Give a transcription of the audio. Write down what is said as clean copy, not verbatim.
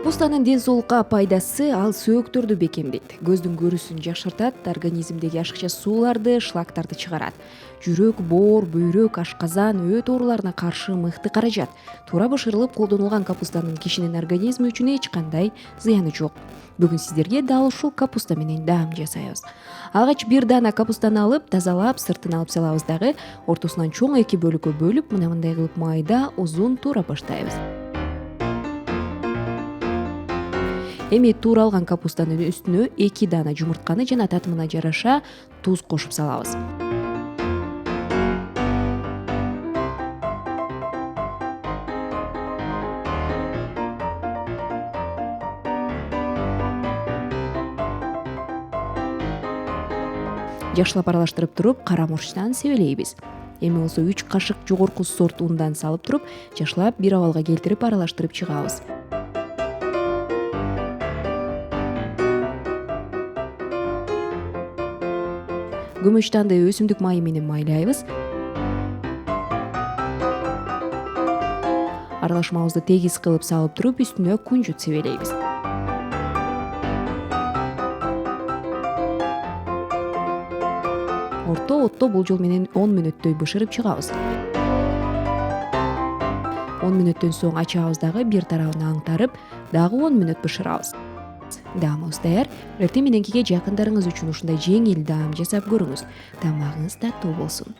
Капустанын ден соолукка пайдасы ал сөөктөрдү бекемдейт, көздүн көрүүсүн жакшыртат, организмдеги ашыкча сууларды, шлактарды чыгарат. Жүрөк, боор, бөйрөк, ашказан, өт ооруларына каршы мыкты каражат. Туура бышырылып колдонулган капустанын кишинин организми үчүн эч кандай зыяны жок. Бүгүн сиздерге дал ушул капуста менен даам жасайбыз. Алгач бир даана капустаны алып, тазалап, сыртын алып салабыз дагы, ортосунан чоң эки бөлүккө бөлүп, мындай кылып майда, узун туура баштайбыз. Эми тууралган капустанын үстүнө 2 даана жумуртканы жана татымына жараша туз кошуп салабыз. Жакшылап аралаштырып туруп, кара мурчтан себелейбиз. Эми болсо 3 кашык жогорку сорт ундан салып туруп, жакшылап бир абалга келтирип аралаштырып чыгабыз. Көмөчтанды өсүмдүк майы менен майлайбыз. Аралашмабызды тегиз кылып салып туруп, үстүнө кунжут себелейбиз. Орто отто бул жол менен 10 мүнөттөй бышырып чыгабыз. 10 мүнөттөн соң ачабыз дагы бир тарабын аңтарып, дагы 10 мүнөт бышырабыз. Даамыбыз даяр. Эртең мененкиге жакындарыңыз үчүн ушундай жеңил даам жасап көрүңүз. Тамагыңыз таттуу болсун.